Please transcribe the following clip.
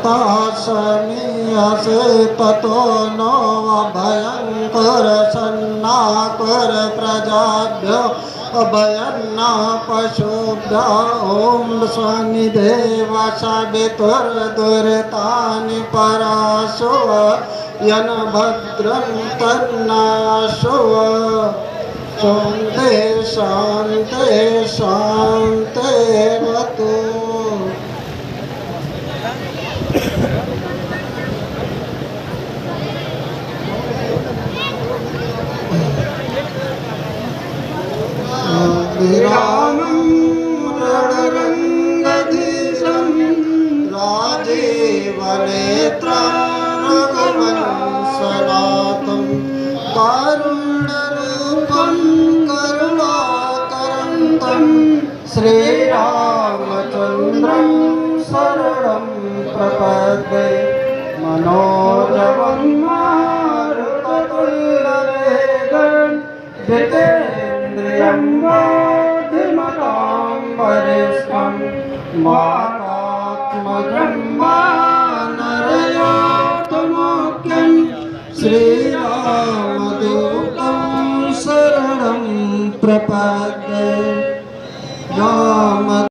तथा समीयसे ततो नो अभयंकर सन्नाकर प्रजाभ्यो अभयन्ना पशुभ्य ओम स्वनिदेव सवितुर्दुरितानि पराशो यन भद्रं तन्नाशो शान्ते शान्ते शान्तिरतु। रामं रणरङ्गधीशं राजीवनेत्रं रघुवंशनाथं कारुण्यरूपं करुणाकरं श्रीरामचन्द्रं शरणं प्रपद्ये। मनोजवं मारुततुल्यवेगं जितेन्द्रियं बुद्धिमतां वरिष्ठं वातात्मजं वानरयोत्तमोक्तिं श्रीरामदूतं शरणं प्रपद्ये।